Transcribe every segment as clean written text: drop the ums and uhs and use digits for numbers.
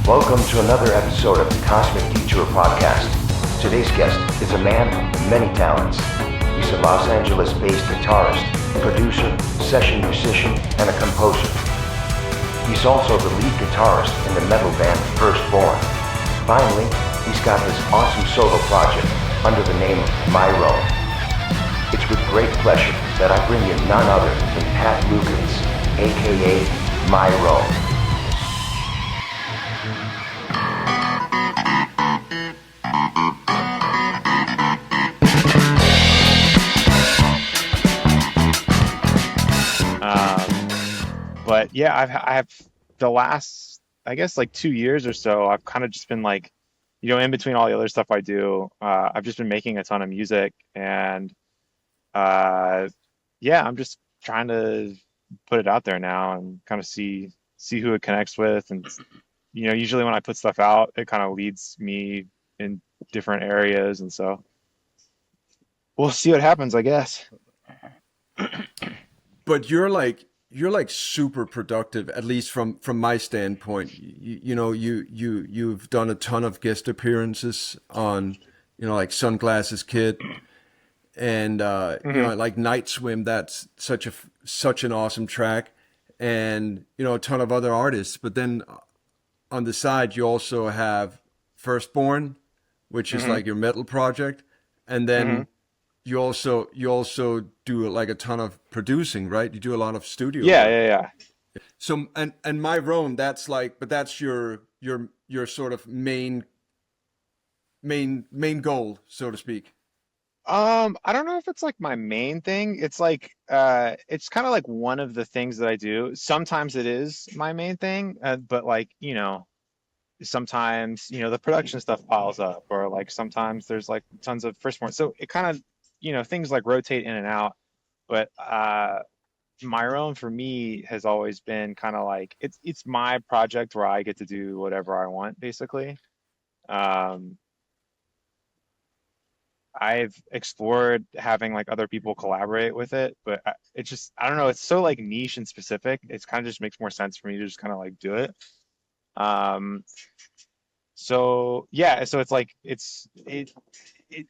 Welcome to another episode of the Cosmic Detour podcast. Today's guest is a man of many talents. He's a Los Angeles-based guitarist, producer, session musician, and a composer. He's also the lead guitarist in the metal band Firstborne. Finally, he's got this awesome solo project under the name of Myrone. It's with great pleasure that I bring you none other than Pat Lukens, aka Myrone. But yeah, I've the last, I guess, like 2 years or so, I've kind of just been like, in between all the other stuff I do, I've just been making a ton of music, and uh, yeah, I'm just trying to put it out there now and kind of see who it connects with, and usually when I put stuff out, it kind of leads me in different areas, and so we'll see what happens, I guess. But you're like super productive, at least from my standpoint. You've done a ton of guest appearances on, like Sunglasses Kid and Hmm. like Night Swim. That's such an awesome track, and a ton of other artists. But then on the side, you also have Firstborn, which is Hmm. like your metal project, and Hmm. then you also do like a ton of producing, right? You do a lot of studio Yeah, work. yeah, yeah. So and my Rome, that's like, but that's your sort of main goal, so to speak. I don't know if it's like my main thing. It's like it's kind of like one of the things that I do. Sometimes it is my main thing, but like, sometimes, the production stuff piles up, or like sometimes there's like tons of firstborn. So it kind of, things like rotate in and out. But my own for me has always been kind of like it's my project where I get to do whatever I want, basically. Um, I've explored having like other people collaborate with it, but it's just, I don't know, it's so like niche and specific. It's kind of just makes more sense for me to just kind of like do it. Um, so yeah, so it's like it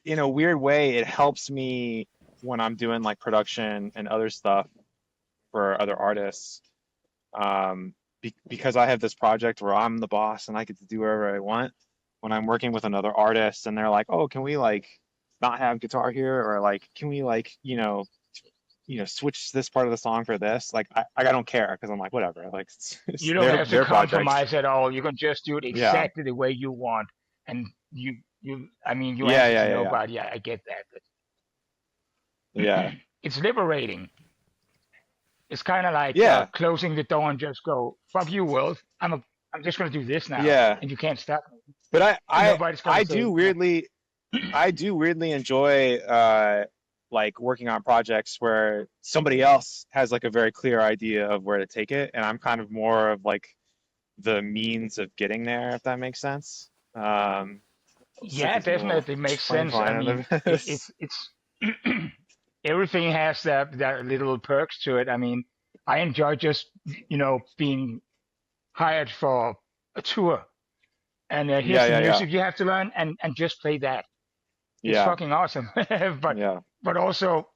in a weird way, it helps me when I'm doing like production and other stuff for other artists. Because I have this project where I'm the boss and I get to do whatever I want. When I'm working with another artist and they're like, "Oh, can we like not have guitar here?" Or like, "Can we like, switch this part of the song for this?" Like I don't care, because I'm like, whatever. Like it's You don't have to their project. compromise at all. You can just do it Yeah. exactly the way you want, and you Yeah, answer yeah, to yeah, yeah. nobody. I get that. Yeah. It's liberating. It's kind of like Yeah. closing the door and just go, "Fuck you, world. I'm just gonna do this now, Yeah. and you can't stop me, But I and I nobody's gonna I say, do yeah, weirdly I do weirdly enjoy like working on projects where somebody else has like a very clear idea of where to take it, and I'm kind of more of like the means of getting there, if that makes sense. Just like yeah, these little definitely makes fine sense. I fine mean, of this. it's everything has that little perks to it. I mean, I enjoy just being hired for a tour. And here's Yeah, the yeah, yeah. music you have to learn, and just play that. It's Yeah, fucking awesome. but yeah. but also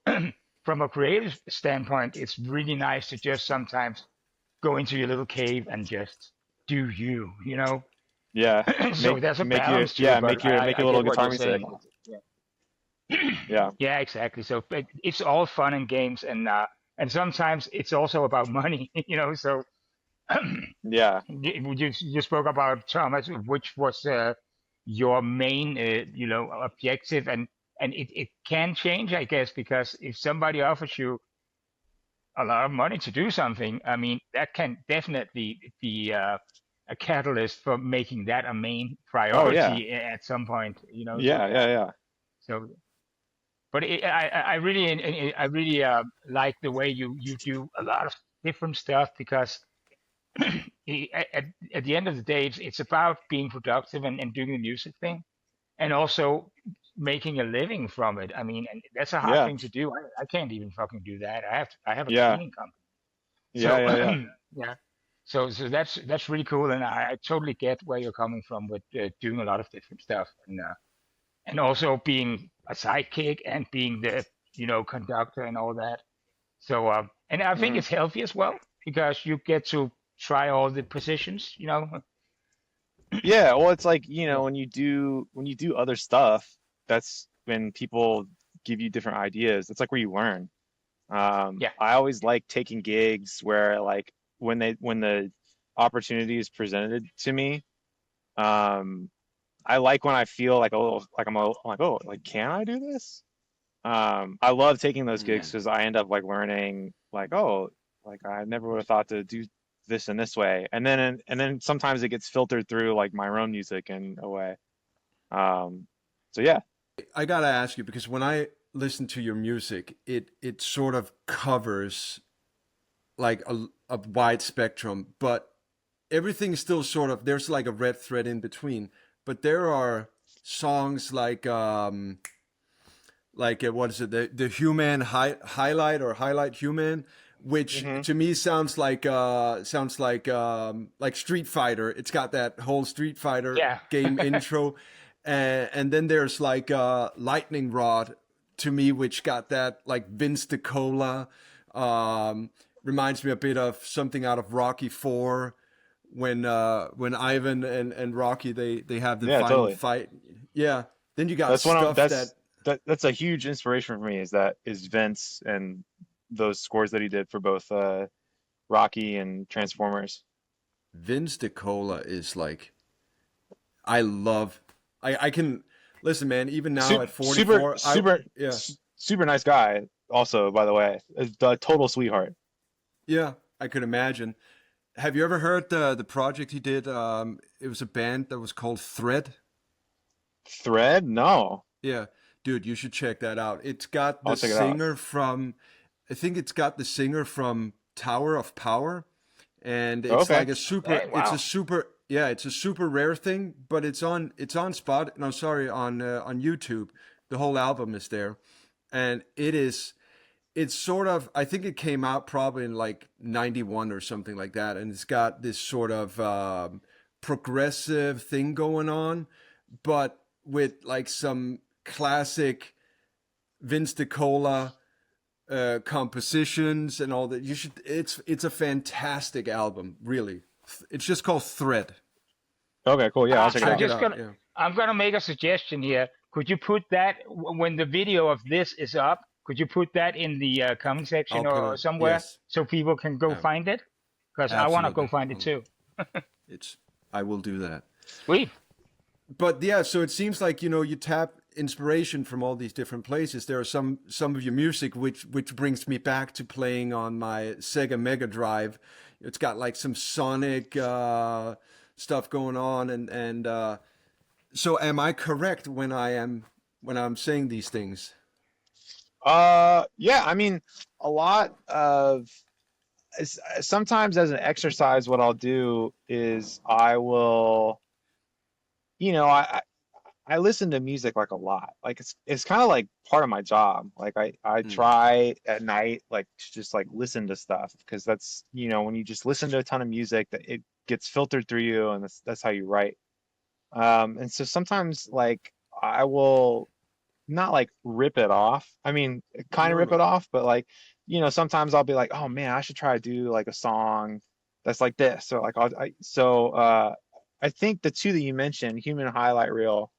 from a creative standpoint, it's really nice to just sometimes go into your little cave and just do you. Yeah. So there's a Make your balance to it, but make I your little get what guitar you're music. saying. Yeah. Yeah. Yeah, exactly. So it's all fun and games, and sometimes it's also about money. So Yeah. you spoke about Thomas, which was your main objective, and it can change, I guess, because if somebody offers you a lot of money to do something, I mean, that can definitely be a catalyst for making that a main Oh yeah. priority at some point. So Yeah, yeah. yeah, yeah. So but I really like the way you do a lot of different stuff, because at the end of the day, it's about being productive and doing the music thing, and also making a living from it. I mean, and that's a hard Yeah. thing to do. I can't even fucking do that. I have a Yeah. cleaning company. Yeah, So yeah, yeah. yeah. So that's really cool, and I totally get where you're coming from with doing a lot of different stuff, and also being a sidekick and being the conductor and all that. So and I think Hmm. it's healthy as well because you get to try all the positions. Yeah, well, it's like, Yeah. when you do other stuff, that's when people give you different ideas. That's like where you learn. Yeah. I always like taking gigs where, like, when the opportunity is presented to me, um, I like when I feel like a little like I'm like, oh, like, can I do this? I love taking those gigs Yeah. because I end up like learning, like, oh, like I never would have thought to do this in this way, and then sometimes it gets filtered through like my own music in a way. Um, so yeah. I gotta ask you because when I listen to your music, it sort of covers like a wide spectrum, but everything is still sort of there's like a red thread in between. But there are songs like what is it, the human highlight or highlight human, which Hmm. to me sounds like Street Fighter. It's got that whole Street Fighter Yeah. game intro, and then there's like Lightning Rod to me, which got that like Vince DiCola. Um, Reminds me a bit of something out of Rocky Four when Ivan and Rocky they have the Yeah, final totally. fight. Yeah. Then you got That's one of stuff that that's a huge inspiration for me, is Vince and those scores that he did for both Rocky and Transformers. Vince DiCola is like I love I can listen, man, even now Super at super 44 I super yeah. super nice guy. Also, by the way, a total sweetheart. Yeah, I could imagine. Have you ever heard the project he did? It was a band that was called Thread. Thread? No, Yeah. Dude, you should check that out. It's got I'll the check it out. singer from I think it's got the singer from Tower of Power, and it's Okay. like Hey, wow. it's a super rare thing, but it's on spot no sorry on YouTube. The whole album is there, and it's sort of I think it came out probably in like 91 or something like that, and it's got this sort of progressive thing going on, but with like some classic Vince DiCola compositions and all that. You should. It's a fantastic album, really. It's just called Thread. Okay, cool. Yeah, I'll check it I'm Check out. it just out. gonna Yeah. I'm gonna make a suggestion here. Could you put that when the video of this is up? Could you put that in the comment I'll section put or it. somewhere Yes, so people can go find it? Because I want to go absolutely. find it too. It's. I will do that. Sweet. But yeah, so it seems like you tap inspiration from all these different places. There are some of your music which brings me back to playing on my Sega Mega Drive. It's got like some Sonic stuff going on, and so am I correct when I'm saying these things? Yeah, I mean, a lot of sometimes as an exercise, what I'll do is I will, you know, I listen to music like a lot. Like it's kind of like part of my job. Like I Mm, try at night like to just like listen to stuff because that's, when you just listen to a ton of music, that it gets filtered through you, and that's how you write. And so sometimes like I will not like rip it off. I mean, kind of no, rip it no. off, but like, sometimes I'll be like, oh man, I should try to do like a song that's like this. So like I think the two that you mentioned, Human Highlight Reel,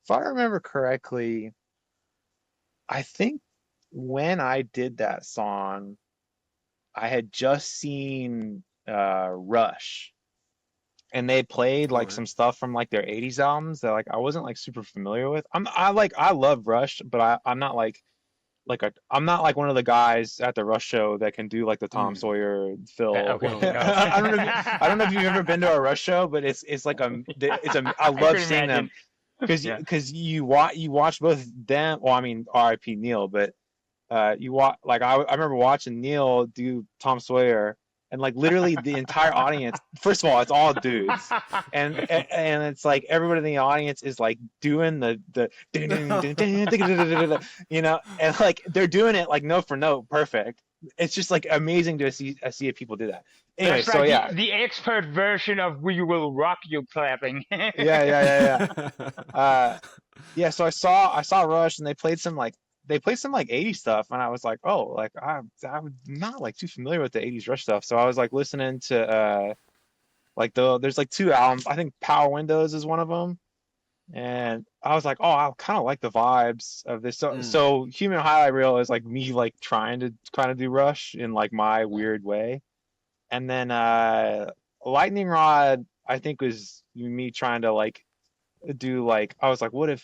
if I remember correctly, I think when I did that song, I had just seen Rush, and they played All like right. some stuff from like their 80s albums that like I wasn't like super familiar with. I love Rush, but I'm not I'm not like one of the guys at the Rush show that can do like the Tom Mm, Sawyer Phil. no, Okay. no. No. I don't know if you've ever been to a Rush show, but it's like I I love could seeing them imagine. because Yeah. you watch both them. Well, I mean, R.I.P. Neil, but you watch like I remember watching Neil do Tom Sawyer, and like literally the entire audience. First of all, it's all dudes, and it's like everybody in the audience is like doing the and like they're doing it like note for note perfect. it's just like amazing to see people do that. Anyway, That's so like yeah, the expert version of "We Will Rock You" clapping. yeah. Yeah, so I saw Rush and they played some like 80s stuff and I was like, oh, like I'm not like too familiar with the 80s Rush stuff. So I was like listening to like there's like two albums. I think Power Windows is one of them. And I was like, oh, I kind of like the vibes of this. So Human Highlight Reel is like me like trying to kind of do Rush in like my weird way. And then Lightning Rod I think was me trying to like do like I was like, what if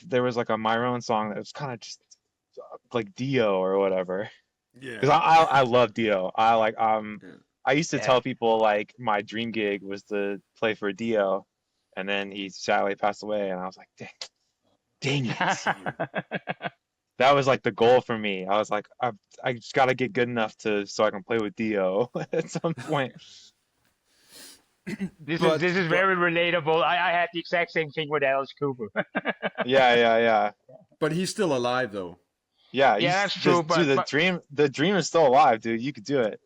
there was like a Myrone song that was kind of just like Dio or whatever? Because Yeah. I love Dio. Yeah. I used to Yeah. tell people like my dream gig was to play for Dio, and then he sadly passed away, and I was like, dang it. That was like the goal for me. I was like, I just got to get good enough so I can play with Dio at some point. This is very relatable. I had the exact same thing with Alice Cooper. Yeah. But he's still alive though. Yeah, Yeah, that's true. dude, the dream is still alive, dude. You could do it.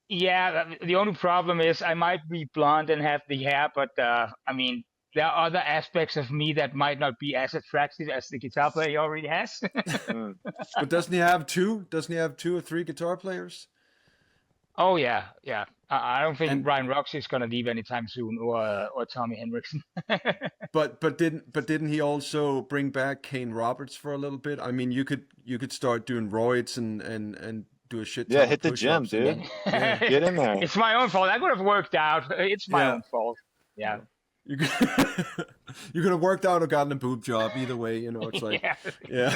Yeah, the only problem is I might be blonde and have the hair, but I mean, there are other aspects of me that might not be as attractive as the guitar player he already has. Mm. But doesn't he have two? Doesn't he have two or three guitar players? Oh yeah, yeah. I don't think And Ryan Roxy is gonna leave anytime soon, or Tommy Henriksen. but didn't he also bring back Kane Roberts for a little bit? I mean, you could start doing roids and do a shit Yeah, ton of hit the gym, push-ups dude. yeah. Get in there. It's my own fault. I could have worked out. It's my Yeah. own fault. Yeah. You could, you could have worked out or gotten a boob job. Either way, it's like, Yeah. yeah.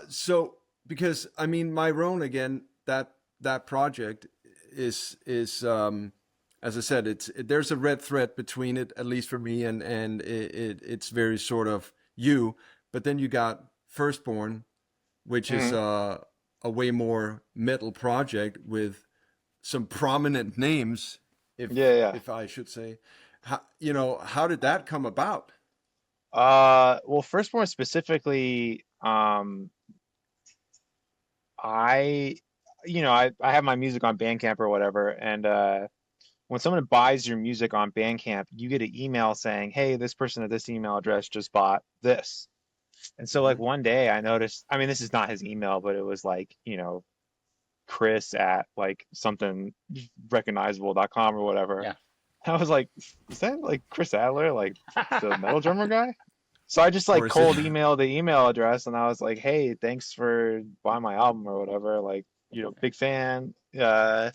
So, because I mean, Myrone again, that project is as I said, there's a red thread between it, at least for me, and it's very sort of you. But then you got Firstborne, which is Mhm. a way more metal project with some prominent names, Yeah. if I should say. How did that come about? Well, Firstborn specifically, I, I have my music on Bandcamp or whatever, and when someone buys your music on Bandcamp, you get an email saying, "Hey, this person at this email address just bought this." And so, like Mhm. one day, I noticed. I mean, this is not his email, but it was like, Chris at like something recognizable.com or whatever. Yeah. I was like, is that like Chris Adler, like the metal drummer guy? So I just like Or is cold it? emailed the email address and I was like, hey, thanks for buying my album or whatever. Like, big fan. Yeah.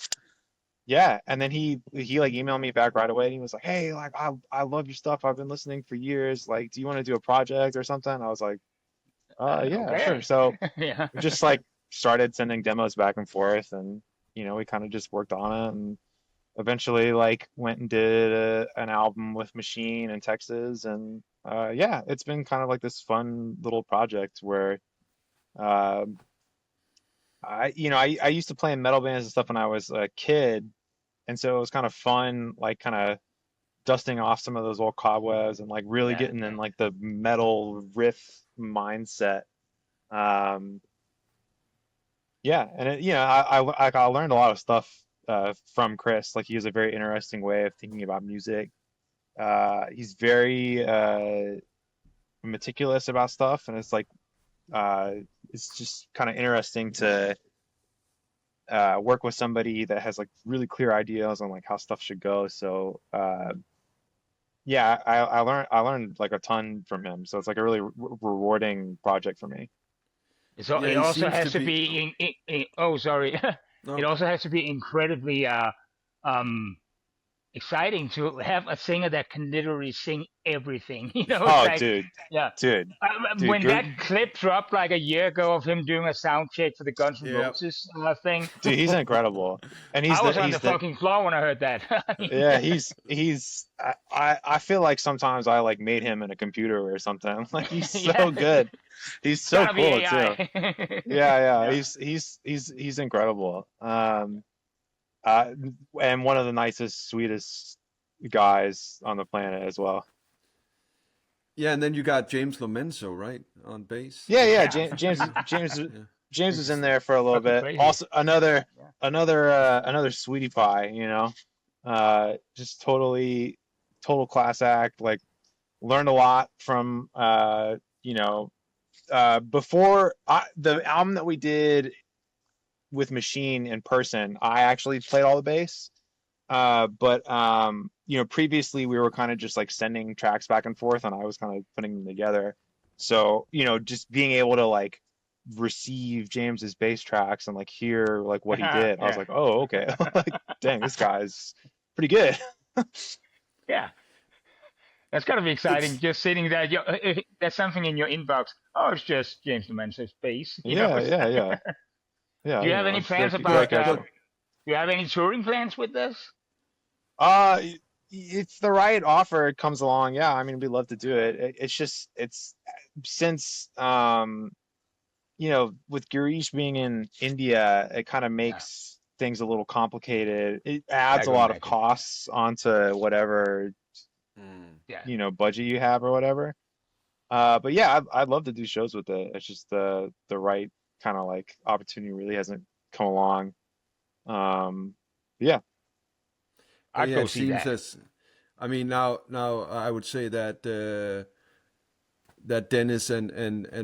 And then he like emailed me back right away and he was like, hey, like I love your stuff. I've been listening for years. Like, do you want to do a project or something? I was like, yeah, Okay. sure. So Yeah. we just like started sending demos back and forth and we kind of just worked on it and eventually like went and did an album with Machine in Texas and yeah, it's been kind of like this fun little project where uh, I used to play in metal bands and stuff when I was a kid and so it was kind of fun like kind of dusting off some of those old cobwebs and like really Yeah. getting in like the metal riff mindset. um yeah, and I learned a lot of stuff from Chris. Like he has a very interesting way of thinking about music. He's very meticulous about stuff, and it's just kind of interesting to work with somebody that has like really clear ideas on like how stuff should go. So yeah, I learned like a ton from him. So it's like a really rewarding project for me. So Yeah, it he also seems has to to be. be oh, sorry. It No. also has to be incredibly um exciting to have a singer that can literally sing everything. It's Oh, like, yeah. dude, When you're that clip dropped like a year ago of him doing a sound check for the Guns N' Yeah. Roses thing, dude, he's incredible, and I was on the fucking floor when I heard that. I mean, yeah, I feel like sometimes I like made him in a computer or something. Like he's yeah, so good. He's it's so gotta be cool too. AI. Yeah. Yeah. He's incredible. Uh, and one of the nicest, sweetest guys on the planet as well. Yeah, and then you got James Lomenzo, right, on bass. Yeah, Yeah. James, Yeah. James Which was is in there for a little fucking bit. crazy. Also, Yeah. another sweetie pie, just total class act. Like, learned a lot from, before the album that we did with Machine in person, I actually played all the bass. But previously we were kind of just like sending tracks back and forth, and I was kind of putting them together. So, just being able to like receive James's bass tracks and like hear like what he did, I was Yeah. like, oh, okay, like, dang, this guy's pretty good. Yeah. That's gotta be exciting. It's Just sitting there, there's something in your inbox. Oh, it's just James Leman's bass. Yeah, yeah, yeah, yeah. Do you have any It's very, plans very about? casual. Do you have any touring plans with this? Uh, if the right offer comes along, yeah, I mean, we'd love to do it. It's just, it's since, with Girish being in India, it kind of Yeah, makes things a little complicated. It yeah, I adds a can lot of imagine. costs onto whatever, Yeah, budget you have or whatever. But yeah, I'd love to do shows with it. It's just the right kind of like opportunity really hasn't come along. Yeah. But I'd yeah, go it see seems that. as I mean now I would say that that Dennis and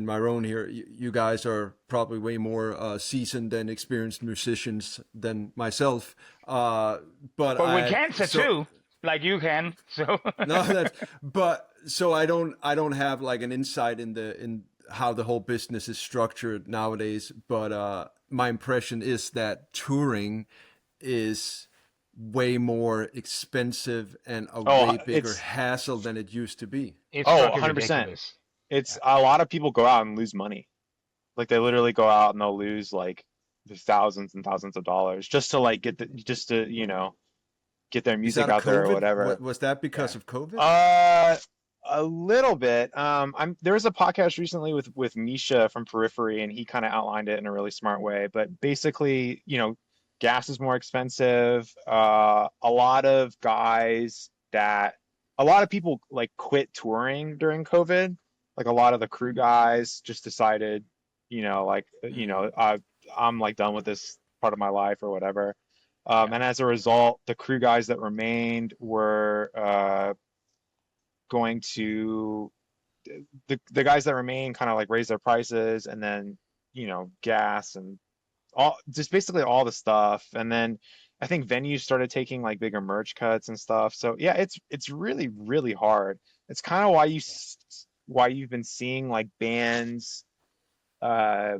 Myrone here, you guys are probably way more seasoned and experienced musicians than myself. But But we I can so tattoo like you can. So no that but so I don't have like an insight in how the whole business is structured nowadays. But my impression is that touring is way more expensive and a Oh, way bigger hassle than it used to be. it's oh, fucking 100%. ridiculous. It's a lot of people go out and lose money. Like, they literally go out and they'll lose like the thousands and thousands of dollars just to like just to, get their Is music that a out there or COVID? whatever. Was that Yeah. because of COVID? Uh, a little bit. There was a podcast recently with Misha from Periphery, and he kind of outlined it in a really smart way. But basically, gas is more expensive. A lot of people like quit touring during COVID. Like, a lot of the crew guys just decided, I'm like done with this part of my life or whatever. Yeah. And as a result, the crew guys that remained were going to the guys that remain kind of like raise their prices, and then gas and all, just basically all the stuff. And then I think venues started taking like bigger merch cuts and stuff. So yeah, it's really, really hard. It's kind of why you've been seeing like bands uh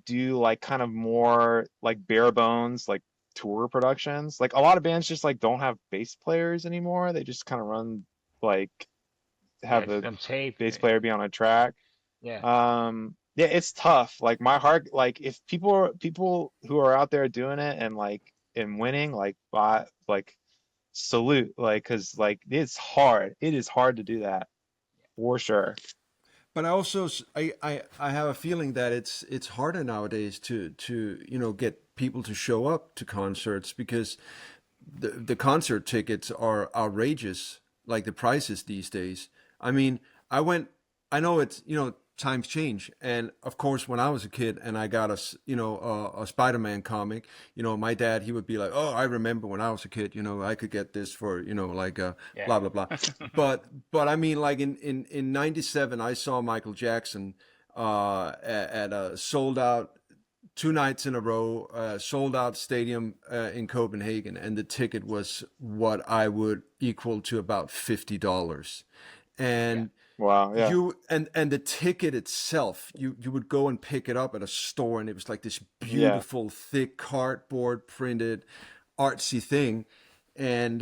do like kind of more like bare bones like tour productions. Like, a lot of bands just like don't have bass players anymore. They just kind of run like Yeah, have it's a on tape. bass player be on a track. Yeah. Yeah, it's tough. Like, my heart, like, if people who are out there doing it and like and winning, like, like, salute, like, because like it's hard. It is hard to do that for sure. But I also I have a feeling that it's harder nowadays to get people to show up to concerts because the concert tickets are outrageous, like the prices these days. I mean, I know it's times change, and of course when I was a kid and I got a Spider-Man comic, my dad, he would be like, oh, I remember when I was a kid, I could get this for like Yeah. blah blah blah. but I mean, like in '97 I saw Michael Jackson at a sold out 2 nights in a row, sold out stadium in Copenhagen, and the ticket was what I would equal to about $50. And Wow. Yeah. and the ticket itself, you would go and pick it up at a store, and it was like this Yeah. beautiful, thick cardboard printed, artsy thing, and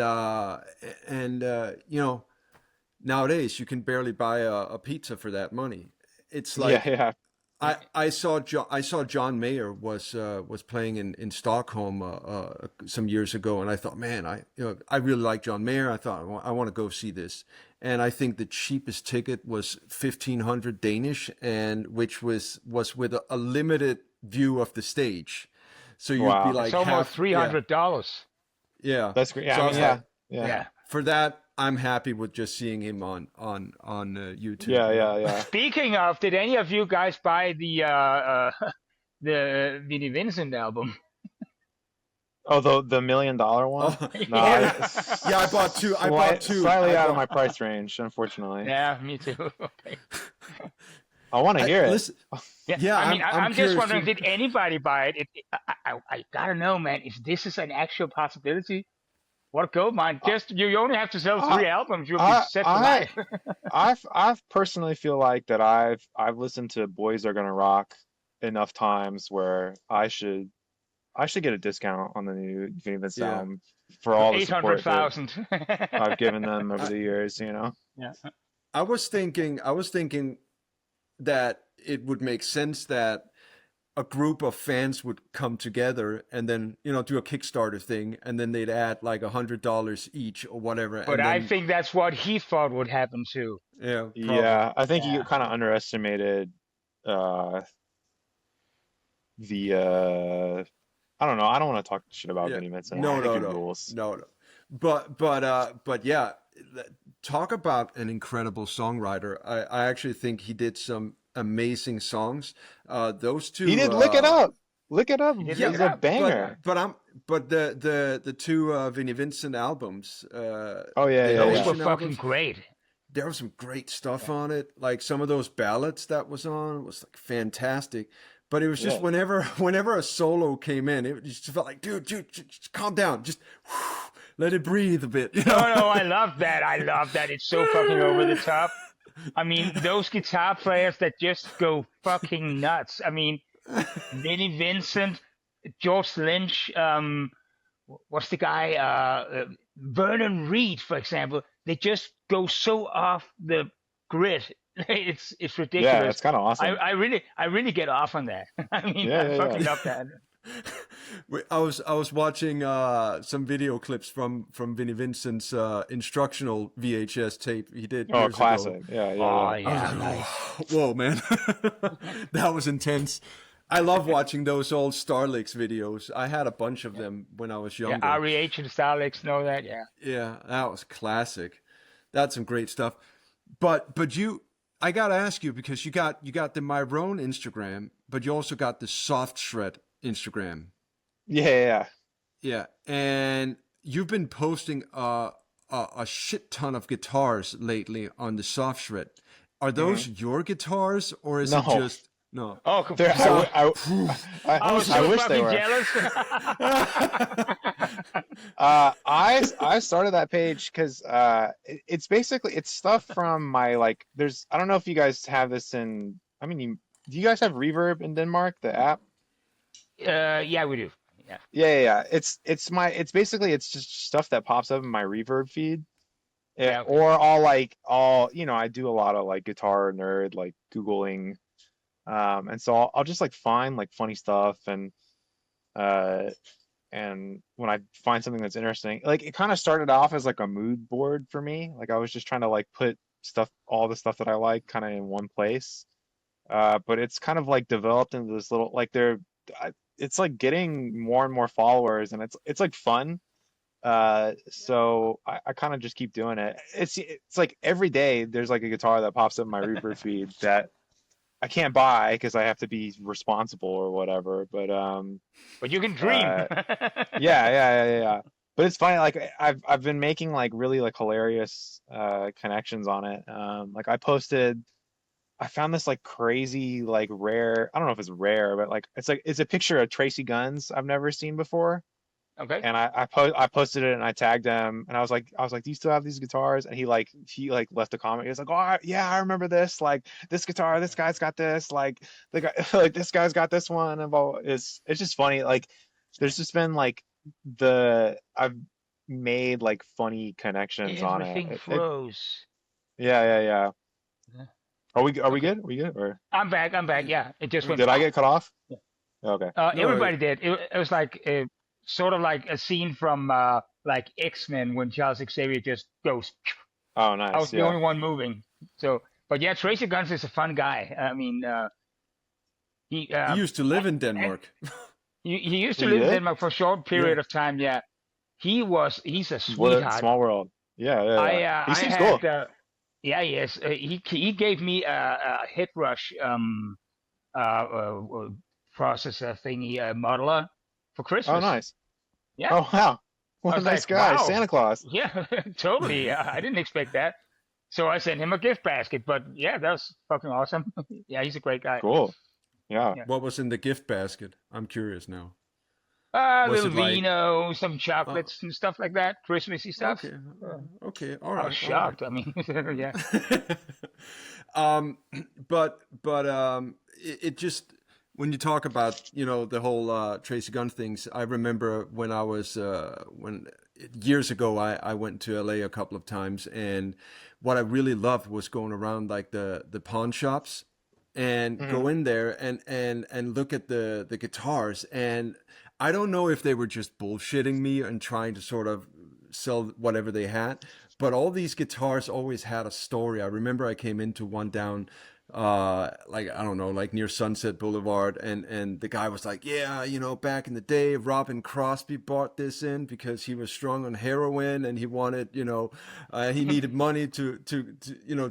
nowadays you can barely buy a pizza for that money. It's Yeah. like Yeah. I saw John Mayer was playing in Stockholm some years ago, and I thought, man, I really like John Mayer. I thought I want to go see this, and I think the cheapest ticket was 1,500 Danish, and which was with a limited view of the stage, so you'd be Wow. It's like almost half, yeah, $300. yeah. That's great. Yeah. So I I mean, was yeah. like, Yeah. Yeah. for that, I'm happy with just seeing him on YouTube. Yeah. Speaking of, did any of you guys buy the Vinnie Vincent album? Oh, the $1 million one? Oh, No, Yeah. yeah, I bought two. Slightly out of my price range, unfortunately. Yeah, me too. Okay. I want to hear it. Listen, yeah, I mean, I'm just curious wondering, too. did anybody buy it? I gotta know, man, if this is an actual possibility. What a gold mine! Just you only have to sell 3 albums, you'll be set for life. I've personally feel like that I've listened to Boys Are Gonna Rock enough times where I should get a discount on the new Vinnie Vincent Yeah. album for all the support that 800,000. I've given them over the years, you know. Yeah. I was thinking that it would make sense that a group of fans would come together and then, do a Kickstarter thing, and then they'd add like $100 each or whatever. But and I then, think that's what he thought would happen too. yeah, probably. Yeah, I think you Yeah. kind of underestimated the I don't know. I don't want to talk shit about Yeah. Vinnie Vincent. No, I think it no. rules. No. But yeah, talk about an incredible songwriter. I actually think he did some amazing songs. Those two. He did. Look it up. Look it up. did It's look it a up. banger. But the two Vinnie Vincent albums. Oh yeah, the yeah, Those yeah. were Nation fucking albums, great. there was some great stuff on it. Like some of those ballads that was on was like fantastic. But it was just Yeah. whenever a solo came in, it just felt like, dude, just calm down, just let it breathe a bit. You know? No, I love that. I love that. It's so fucking over the top. I mean, those guitar players that just go fucking nuts. I mean, Vinnie Vincent, George Lynch, what's the guy? Vernon Reid, for example. They just go so off the grid. It's ridiculous. Yeah, it's kind of awesome. I really get off on that. I mean, Yeah, I yeah, fucking yeah. love that. I was watching some video clips from Vinnie Vincent's instructional VHS tape he did Oh, years classic. ago. Yeah, yeah, Oh yeah. yeah, nice. Whoa, man, that was intense. I love watching those old Starlix videos. I had a bunch of them when I was Yeah, younger. REH and Starlix know that. Yeah. Yeah, that was classic. That's some great stuff. But I gotta ask you, because you got the Myrone Instagram, but you also got the Soft Shred Instagram. Yeah. Yeah, and you've been posting a shit ton of guitars lately on the Soft Shred. Are those your guitars, or is it No. just no? Oh, There, I was so I wish they fucking were. jealous. I started that page because it's basically it's stuff from my like. There's I don't know if you guys have this in. I mean, do you guys have Reverb in Denmark? The app? Yeah, we do. Yeah. Yeah. It's basically it's just stuff that pops up in my Reverb feed. Yeah, okay. Or I do a lot of like guitar nerd like Googling, and so I'll just like find like funny stuff and when I find something that's interesting, like it kind of started off as like a mood board for me. Like I was just trying to like put all the stuff that I like kind of in one place. But it's kind of like developed into this little like it's like getting more and more followers, and it's like fun. So I kind of just keep doing it. It's like every day there's like a guitar that pops up in my Reaper feed that I can't buy because I have to be responsible or whatever. But you can dream. Yeah. But it's funny. Like I've been making like really like hilarious connections on it. Like I found this like crazy like rare. I don't know if it's rare, but like it's a picture of Tracy Guns I've never seen before. Okay. And I posted it and I tagged him and I was like, do you still have these guitars? And he left a comment. He was like, oh yeah, I remember this. Like this guitar, this guy's got this. Like the guy, like this guy's got this one. And it's just funny. Like there's just been like I've made like funny connections on it. Everything froze. Yeah. Yeah. Are we good? Are we good? Or I'm back. Yeah. It just went. did I get cut off? Yeah. Okay. Everybody did. It was like sort of like a scene from like X-Men when Charles Xavier just goes. Oh, nice. I was the only one moving. So, but yeah, Tracy Guns is a fun guy. I mean, he used to live in Denmark. he used to He live in did? Denmark for a short period of time. Yeah, he's a What a sweetheart. small world. Yeah, yeah, yeah. He I seems had cool. yeah, yes, he gave me a hit rush processor thingy, modeler for Oh, Christmas. nice. Yeah, Oh, wow. I What a was nice like, guy. wow, Santa Claus. yeah, totally. I didn't expect that. So I sent him a gift basket. But yeah, that was fucking awesome. Yeah, he's a great guy. Cool. Yeah. Yeah. What was in the gift basket? I'm curious now. A Was little it like, vino, some uh, chocolates and stuff like that, Christmassy stuff. okay, Uh, okay, all I was right, all right. shocked. I mean, yeah. um, but it just when you talk about the whole Tracy Gunn things, I remember when I was when years ago I went to LA a couple of times, and what I really loved was going around like the pawn shops and Hmm. go in there and look at the guitars. And I don't know if they were just bullshitting me and trying to sort of sell whatever they had, but all these guitars always had a story. I remember I came into one down like I don't know, like near Sunset Boulevard, and the guy was like, yeah, back in the day Robin Crosby bought this in because he was strung on heroin and he wanted, he needed money to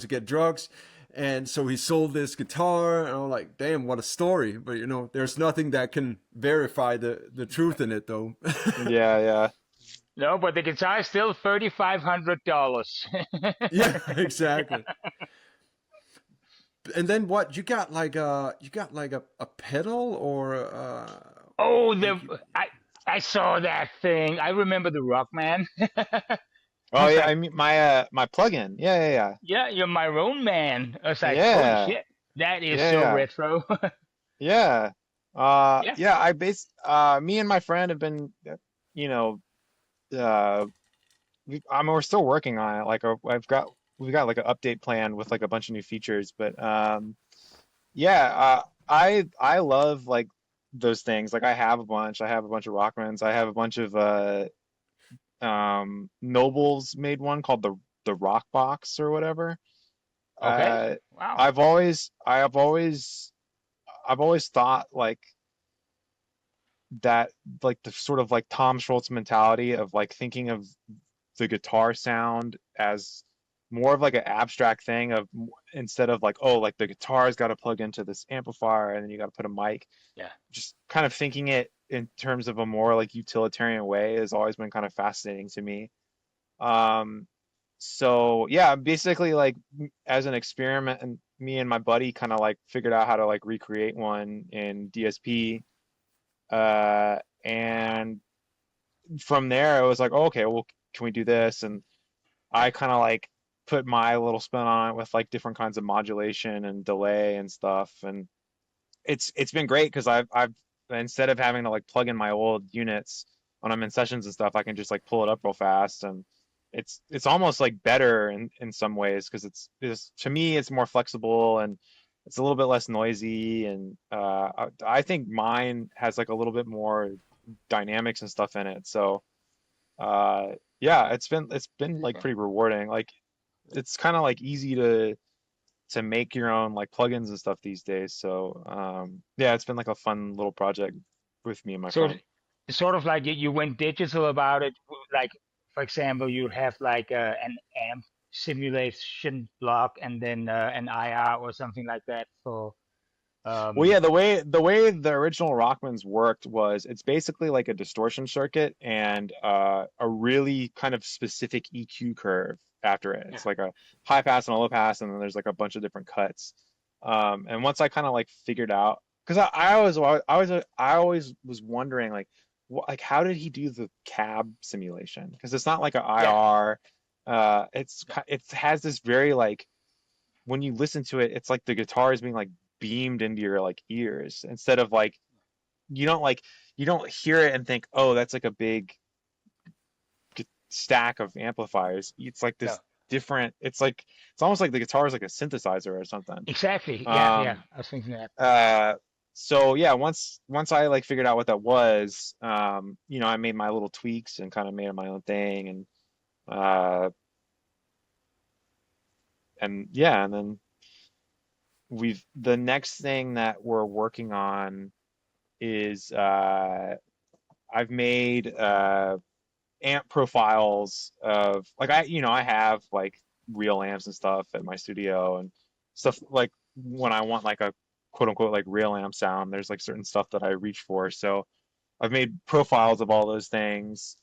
get drugs. And so he sold this guitar, and I'm like, damn, what a story. But there's nothing that can verify the truth in it, though. Yeah, yeah. No, but the guitar is still $3,500. Yeah, exactly. And then what? You got like a pedal or Oh, like I saw that thing. I remember the Rockman. I Oh, was yeah. like, I mean, my plugin. Yeah, yeah, yeah, you're my own man. I was like, holy yeah. shit, that is Yeah, so yeah, retro. yeah. Yeah. Yeah. Me and my friend have been, you know, uh, we're still working on it. Like, we've got like an update plan with like a bunch of new features. But yeah. I love like those things. Like, I have a bunch. I have a bunch of Rockmans. I have a bunch of Nobles made one called the Rock Box or whatever. Okay. Uh, Wow. I've always thought like that, like the sort of like Tom Schultz mentality of like thinking of the guitar sound as more of like an abstract thing of instead of like, oh, like the guitar's got to plug into this amplifier and then you got to put a mic. Yeah. Just kind of thinking it in terms of a more like utilitarian way has always been kind of fascinating to me. Um, so yeah, basically like as an experiment, and me and my buddy kind of like figured out how to like recreate one in DSP. And from there, it was like, oh, okay, well, can we do this? And I kind of like put my little spin on it with like different kinds of modulation and delay and stuff. And it's been great because I've instead of having to like plug in my old units when I'm in sessions and stuff, I can just like pull it up real fast. And it's almost like better in some ways because it's to me it's more flexible and it's a little bit less noisy. And I think mine has like a little bit more dynamics and stuff in it. So yeah, it's been like pretty rewarding. Like, it's kind of like easy to make your own like plugins and stuff these days. So yeah, it's been like a fun little project with me and my So friend. it's sort of like you went digital about it. Like, for example, you have like an amp simulation block and then an IR or something like that for Well, yeah, um the way the original Rockmans worked was it's basically like a distortion circuit and a really kind of specific EQ curve after it. yeah. It's like a high pass and a low pass, and then there's like a bunch of different cuts. And once I kind of like figured out, because I always was wondering like like how did he do the cab simulation? Because it's not like an Yeah. IR. Yeah. It has this very like when you listen to it, it's like the guitar is being like beamed into your like ears instead of like you don't like you don't hear it and think, oh, that's like a big stack of amplifiers. It's like No. this different. It's like it's almost like the guitar is like a synthesizer or something. Exactly. Yeah, yeah. Um, I was thinking that. so yeah, once I like figured out what that was, I made my little tweaks and kind of made it my own thing, uh, and yeah, and then the next thing that we're working on is I've made amp profiles of like I have like real amps and stuff at my studio and stuff like when I want like a quote unquote like real amp sound, there's like certain stuff that I reach for. So I've made profiles of all those things.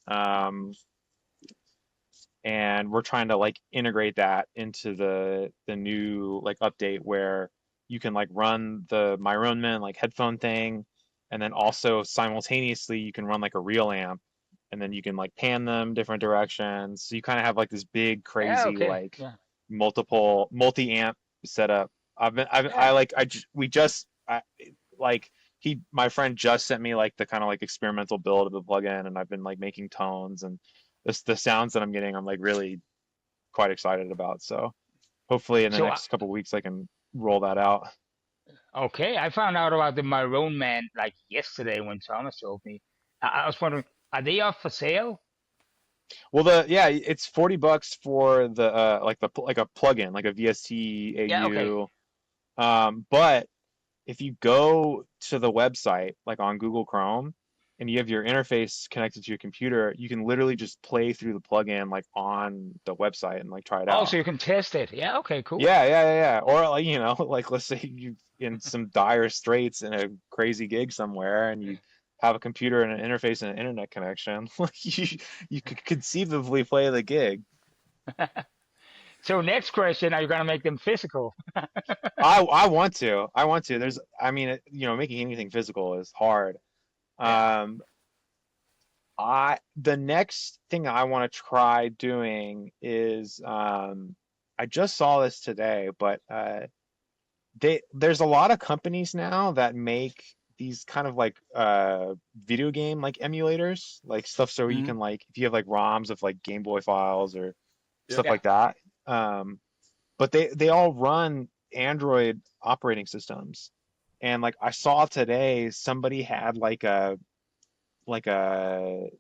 And we're trying to like integrate that into the new like update where you can like run the Myrone like headphone thing, and then also simultaneously you can run like a real amp, and then you can like pan them different directions. So you kind of have like this big Yeah, crazy okay. like Yeah. multi-amp setup. Yeah. We just like my friend just sent me like the kind of like experimental build of the plugin, and I've been like making tones and the sounds that I'm getting, I'm like really quite excited about. So hopefully in the So next couple of weeks I can roll that out. okay, I found out about the Myrone Man like yesterday when Thomas told me. I was wondering, are they up for sale? Well, yeah, it's $40 for the like a plugin, like a VST Yeah, okay. AU. But if you go to the website, like on Google Chrome, and you have your interface connected to your computer, you can literally just play through the plugin like on the website and like try it Oh, out. so you can test it. Yeah, okay, cool. Yeah. Or like, like let's say you in some dire straits in a crazy gig somewhere and you have a computer and an interface and an internet connection, like you could conceivably play the gig. So next question, are you gonna make them physical? I want to. I want to. Making anything physical is hard. Yeah. Um, the next thing I want to try doing is I just saw this today, but there's a lot of companies now that make these kind of like video game like emulators, like stuff so you Hmm. can like if you have like ROMs of like Game Boy files or stuff Yep. Yeah. like that. But they all run Android operating systems. And like I saw today somebody had like a an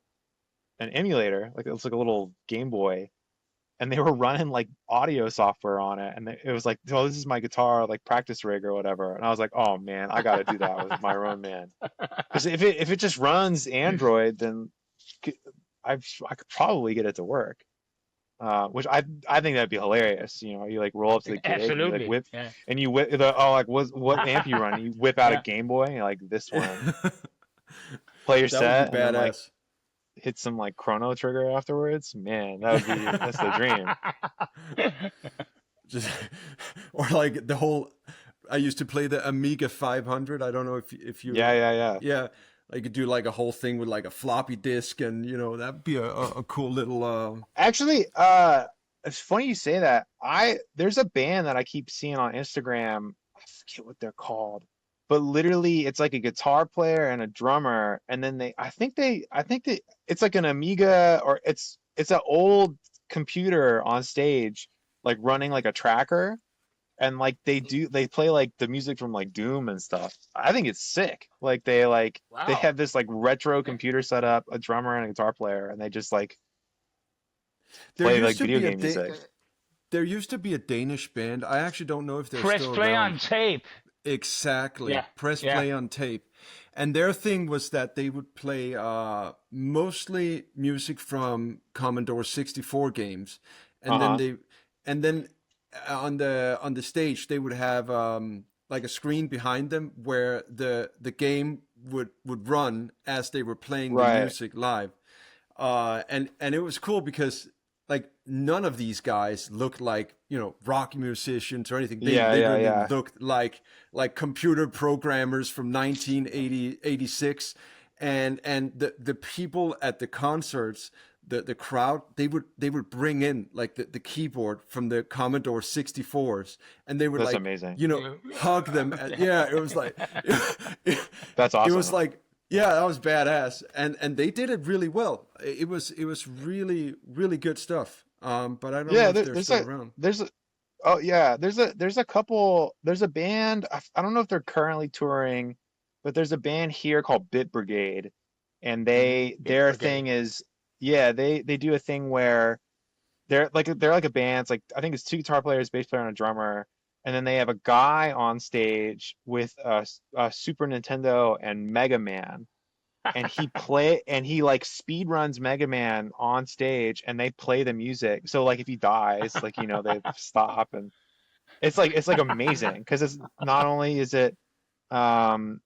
emulator, like it was like a little Game Boy, and they were running like audio software on it, and it was like, oh, this is my guitar like practice rig or whatever, and I was like, oh man, I got to do that with my own man, because if it just runs Android, then c- I could probably get it to work, which I think that'd be hilarious. You like roll up to the gig and you like Absolutely. whip, Yeah. and you whip like what amp you run, you whip out a Yeah. Game Boy, and you're like this one, play your That would be set, and then like badass. hit some like Chrono Trigger afterwards. Man, that's the dream. Just or like the whole. I used to play the Amiga 500. I don't know if Yeah, you, yeah. yeah, I could do like a whole thing with like a floppy disk, and that'd be a cool little. Actually, it's funny you say that. There's a band that I keep seeing on Instagram. I forget what they're called, but literally it's like a guitar player and a drummer, and then I think they it's like an Amiga or it's an old computer on stage, like running like a tracker, and like they play like the music from like Doom and stuff. I think it's sick. They Wow. have this like retro computer setup, a drummer and a guitar player, and they just like There play like used to video be game music. there used to be a Danish band. I actually don't know if they're Press still play on around. tape. Exactly. Yeah. Press Yeah. play on tape. And their thing was that they would play mostly music from Commodore 64 games. And then Uh-huh. they and then on the stage they would have like a screen behind them where the game would run as they were playing the Right. music live. And it was cool because like none of these guys looked like rock musicians or anything. They literally Yeah. looked like computer programmers from 1986. And the people at the concerts, the crowd, they would bring in like the keyboard from the Commodore 64s, and they would That's like amazing. hug them. Yeah, it was like That's it was awesome. like, yeah, that was badass, and they did it really well. It was really really good stuff. But I don't know Yeah, if they're still around. there's a oh yeah, there's a couple there's a band I don't know if they're currently touring, but there's a band here called Bit Brigade, and Bit their thing brigade. is yeah, they do a thing where they're like a band. It's like I think it's two guitar players, bass player, and a drummer, and then they have a guy on stage with a Super Nintendo and Mega Man, and he like speed runs Mega Man on stage, and they play the music. So like if he dies, like they stop, and it's like amazing because it's not only is it um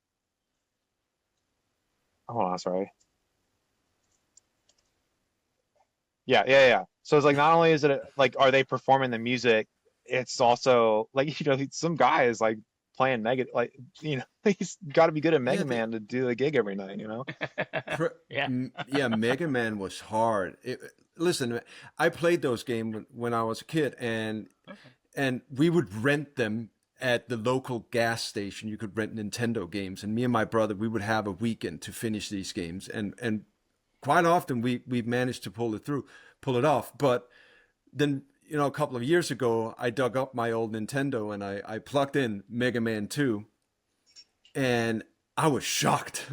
hold on, sorry. Yeah. So it's like not only is it like are they performing the music, it's also like some guy is like playing Mega like he's got to be good at Yeah, Mega Man to do the gig every night. Yeah. yeah, Mega Man was hard. Listen, I played those games when I was a kid, and we would rent them at the local gas station. You could rent Nintendo games, and me and my brother, we would have a weekend to finish these games, and quite often we managed to pull it off. But then a couple of years ago, I dug up my old Nintendo and I plugged in Mega Man 2, and I was shocked.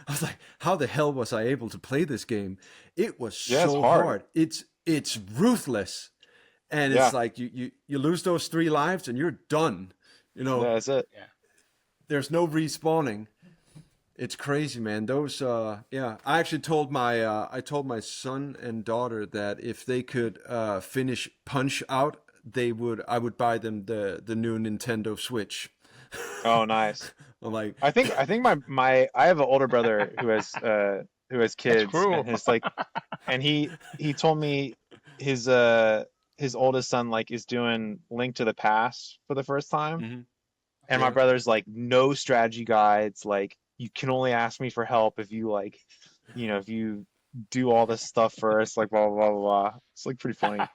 I was like, how the hell was I able to play this game? It was Yeah, it's so hard. hard. It's ruthless. And Yeah, it's like you lose those 3 lives and you're done. yeah, that's it. Yeah. There's no respawning. It's crazy, man. Those yeah. I actually told my son and daughter that if they could finish Punch Out, I would buy them the new Nintendo Switch. Oh, nice. I'm like, I think I have an older brother who has That's kids, cruel. and he told me his oldest son like is doing Link to the Past for the first time, mhm, and my yeah. brother's like no strategy guides, like you can only ask me for help if you like if you do all this stuff first, like blah blah blah blah. It's like pretty funny.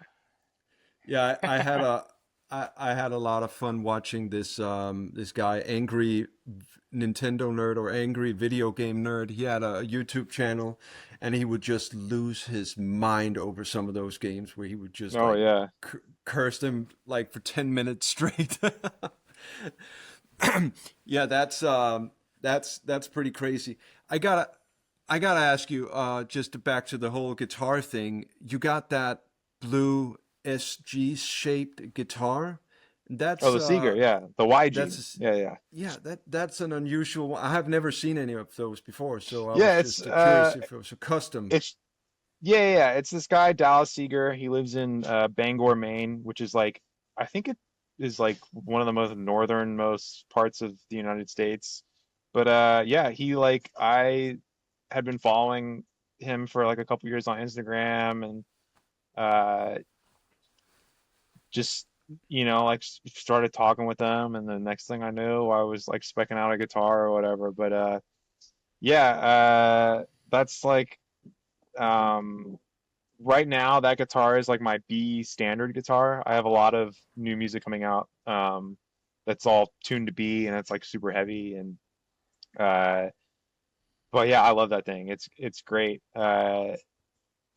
Yeah, I had a lot of fun watching this guy, angry Nintendo nerd or angry video game nerd. He had a YouTube channel, and he would just lose his mind over some of those games where he would just Oh like yeah. curse them like for 10 minutes straight. Yeah, that's pretty crazy. I gotta ask you, just back to the whole guitar thing. You got that blue SG shaped guitar. Oh, That's the Seeger, yeah, the YG, that's yeah, yeah. yeah, that's an unusual one. I have never seen any of those before, so I was Yeah, just curious if it was a custom. it's yeah. It's this guy Dallas Seeger. He lives in Bangor, Maine, which is like I think it is like one of the most northernmost parts of the United States. But yeah, he like I had been following him for like a couple years on Instagram, and uh just like started talking with them, and the next thing I knew, I was like specking out a guitar or whatever. But yeah, that's like um right now that guitar is like my B standard guitar. I have a lot of new music coming out that's all tuned to B, and it's like super heavy, and uh but yeah, I love that thing. It's great. It's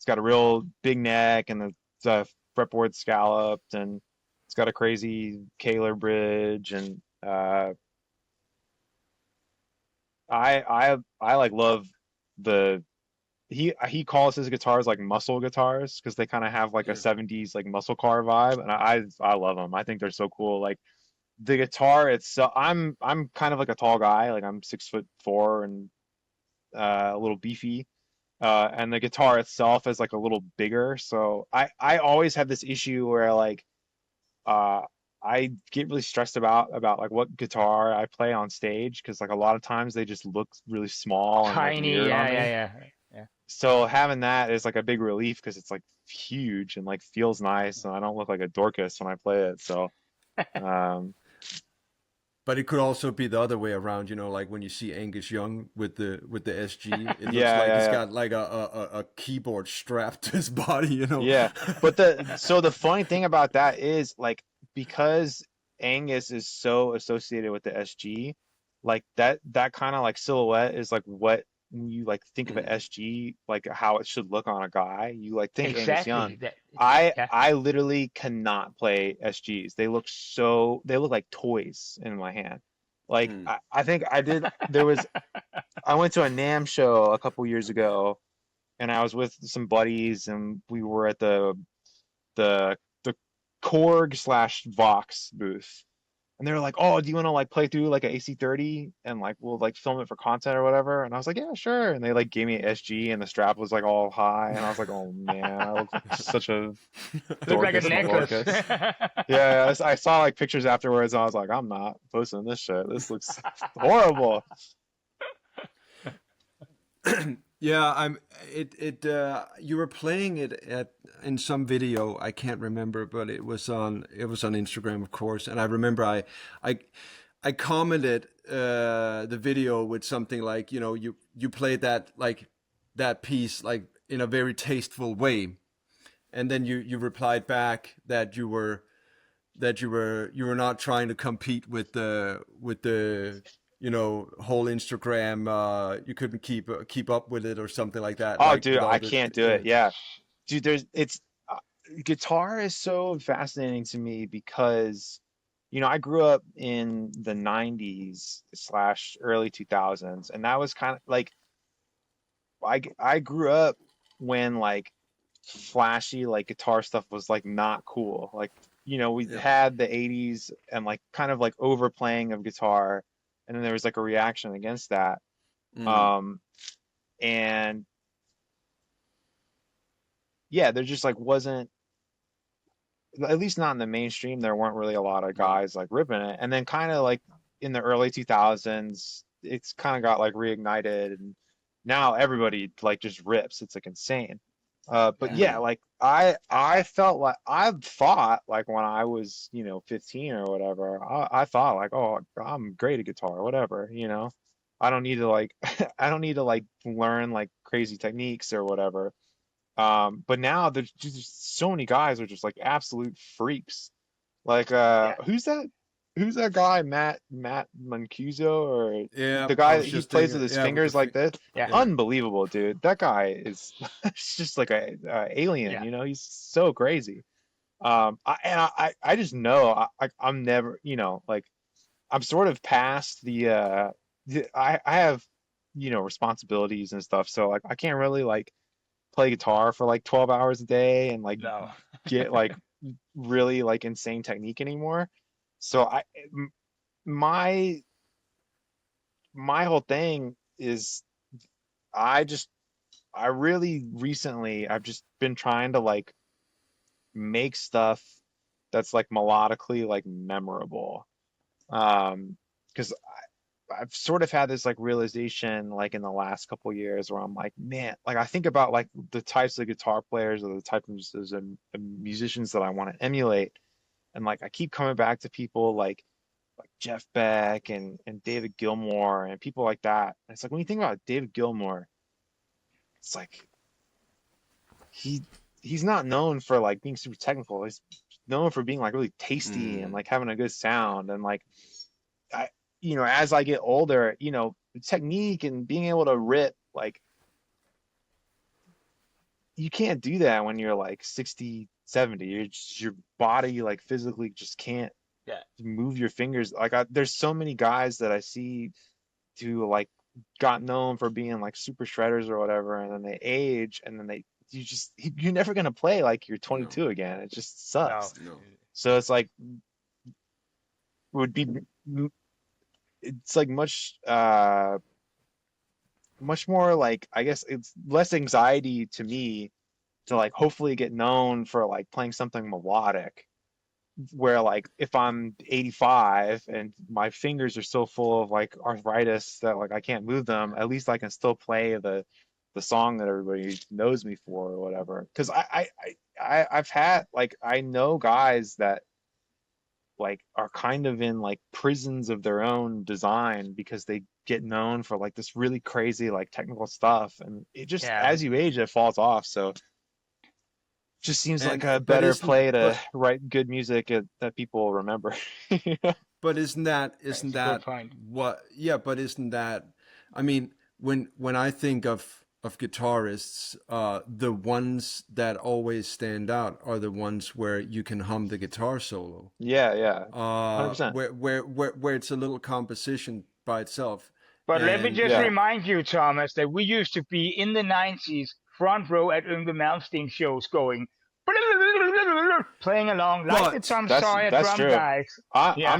got a real big neck, and the fretboard scalloped, and it's got a crazy Kaler bridge, and I like love the he calls his guitars like muscle guitars because they kind of have like a Yeah. 70s like muscle car vibe, and I love them. I think they're so cool. Like the guitar itself, I'm kind of like a tall guy, like I'm 6'4" and a little beefy. And the guitar itself is like a little bigger. So I always have this issue where like uh I get really stressed about like what guitar I play on stage, because like a lot of times they just look really small and like Tiny. weird on Yeah, me. yeah, yeah. So having that is like a big relief because it's like huge and like feels nice, and I don't look like a Dorcas when I play it. So um But it could also be the other way around, like when you see Angus Young with the SG, it looks yeah, like yeah, he's yeah. got like a keyboard strapped to his body. Yeah, but the funny thing about that is like because Angus is so associated with the SG, like that kind of like silhouette is like what when you like think of an SG, like how it should look on a guy, you like think Angus Exactly. Young. I Yeah. I literally cannot play SGs. They look like toys in my hand. Like Hmm. I think I went to a NAMM show a couple years ago, and I was with some buddies, and we were at the Korg/Vox booth, And they were like, "Oh, do you want to like play through like an AC30 and like we'll like film it for content or whatever?" And I was like, "Yeah, sure." And they like gave me an SG and the strap was like all high, and I was like, "Oh man, I look like such a Look like a Dorcas necklace. Malorcas." Yeah, I saw like pictures afterwards, and I was like, "I'm not posting this shit. This looks horrible." Yeah, you were playing it in some video, I can't remember, but it was on Instagram, of course. And I remember I I commented the video with something like, you played that piece like in a very tasteful way. And then you replied back that you were not trying to compete with the whole Instagram. You couldn't keep up with it or something like that, Oh, like dude, with I all the can't do it. Yeah, dude, guitar is so fascinating to me because, I grew up in the 90s slash early 2000s, and that was kind of like I grew up when like flashy like guitar stuff was like not cool. Like, we Yeah. had the 80s and like kind of like overplaying of guitar, and then there was like a reaction against that. Mm. Um, and yeah, there just like wasn't, at least not in the mainstream, there weren't really a lot of Right. guys like ripping it. And then kind of like in the early 2000s, it's kind of got like reignited, and now everybody like just rips. It's like insane. But Yeah. yeah, like I felt like I thought like when I was, 15 or whatever, I thought like, oh, I'm great at guitar, whatever, I don't need to like I don't need to like learn like crazy techniques or whatever. But now there's just so many guys are just like absolute freaks. Like Yeah. who's that guy, Matt Mancuso, or Yeah, the I guy was that he just plays thinking, with his yeah, with the fingers like this? Yeah. yeah. Unbelievable, dude. That guy is it's just like a alien, Yeah. he's so crazy. I just know I'm never, like I'm sort of past I have, responsibilities and stuff, so like I can't really like play guitar for like 12 hours a day and like No. get like really like insane technique anymore. So m- my my whole thing is I just I really recently I've just been trying to like make stuff that's like melodically like memorable. Because I've sort of had this like realization like in the last couple years where I'm like, man, like I think about like the types of guitar players or the types of musicians that I want to emulate, and like I keep coming back to people like Jeff Beck and David Gilmour and people like that. And it's like when you think about David Gilmour, it's like he he's not known for like being super technical. He's known for being like really tasty and Mm. like having a good sound. And like I, as I get older, the technique and being able to rip, like you can't do that when you're like 60, 70. Your body like physically just can't Yeah. move your fingers. Like there's so many guys that I see who like got known for being like super shredders or whatever, and then they age, and then you're never gonna play like you're No, 22 again. It just No. sucks. no. So it's like would be it's like much more like, I guess it's less anxiety to me to like hopefully get known for like playing something melodic, where like if I'm 85 and my fingers are so full of like arthritis that like I can't move them, at least I can still play the song that everybody knows me for or whatever. Because I've had like I know guys that like are kind of in like prisons of their own design because they get known for like this really crazy like technical stuff, and it just, Yeah. as you age, it falls off. So just seems like And a but better isn't play to but write good music that people remember. but isn't that That's isn't a good that point. what? Yeah, but isn't that? I mean, when I think of guitarists, the ones that always stand out are the ones where you can hum the guitar solo, Yeah, yeah, 100%. where it's a little composition by itself, But let me and just Yeah, remind you, Thomas, that we used to be in the 90s front row at Yngwie Malmsteen shows going playing along like the Tom Sawyer that's drum true. guys. Yeah.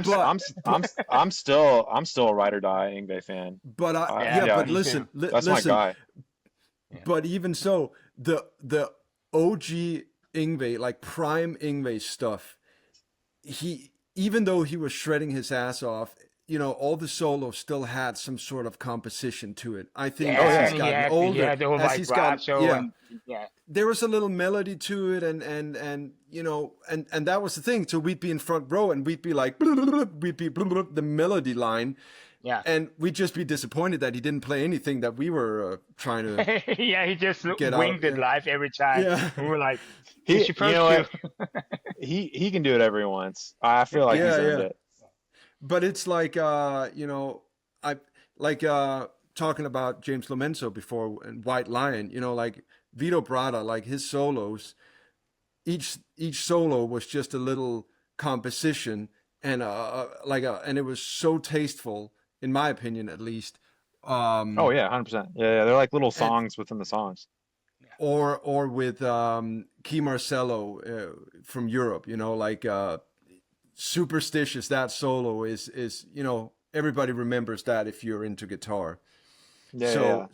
I'm still a ride or die Yngwie fan. But Yeah, but me listen, too. That's my guy. But even so, the OG Yngwie, like prime Yngwie stuff, even though he was shredding his ass off, all the solos still had some sort of composition to it. I think as he's gotten older, the whole as he's gotten, vibrato there was a little melody to it, and that was the thing. So we'd be in front row, and we'd be like, we'd be the melody line. Yeah. And we'd just be disappointed that he didn't play anything that we were trying to. Yeah, he just get winged it live every time. Yeah. We were like, You you're supposed know what? to. He can do it every once. I feel like he's earned it. But it's like I like talking about James Lomenzo before and White Lion. Like Vito Bratta, like his solos, each solo was just a little composition and and it was so tasteful, in my opinion, at least. Oh yeah, 100%. Yeah, they're like little songs within the songs. Or with Key Marcello from Europe, like Superstitious. That solo is everybody remembers that if you're into guitar. So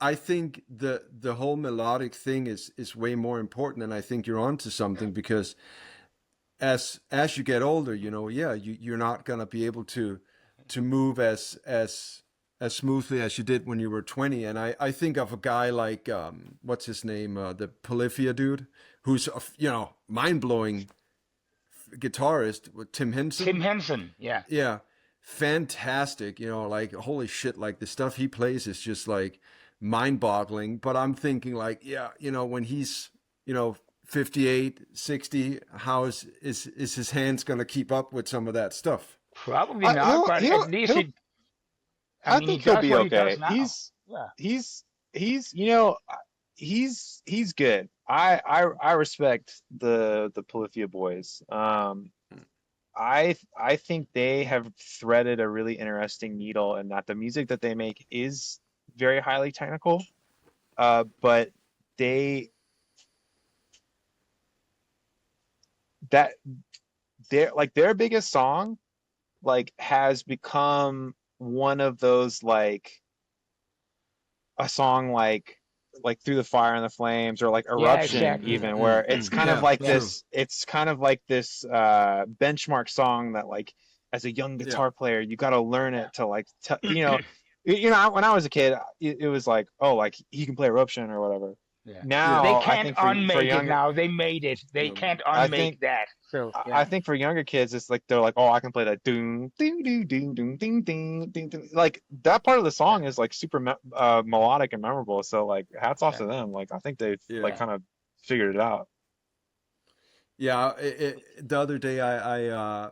I think the whole melodic thing is way more important, and I think you're onto something, because as you get older, you're not gonna be able to move as smoothly as you did when you were 20. And I think of a guy like what's his name, the Polyphia dude, who's mind-blowing guitarist, with Tim Henson. Yeah, fantastic. Like holy shit, like the stuff he plays is just like mind-boggling. But I'm thinking like, when he's 58, 60, how is his hands gonna keep up with some of that stuff? Probably not, but at least I think he'll be okay. He's good. I respect the Polyphia boys. I think they have threaded a really interesting needle, and that the music that they make is very highly technical. But their biggest song has become one of those a song like Through the Fire and the Flames, or like Eruption, even, where it's kind of like this. It's kind of like this benchmark song that as a young guitar player you got to learn it to when I was a kid it was like, oh, he can play Eruption or whatever. Now they can't unmake it. Now they made it. They can't unmake that. So I think for younger kids, it's they're like, oh, I can play that doom ding ding ding ding ding ding ding. Like that part of the song is super melodic and memorable. So hats off to them. I think they've kind of figured it out. Yeah, the other day I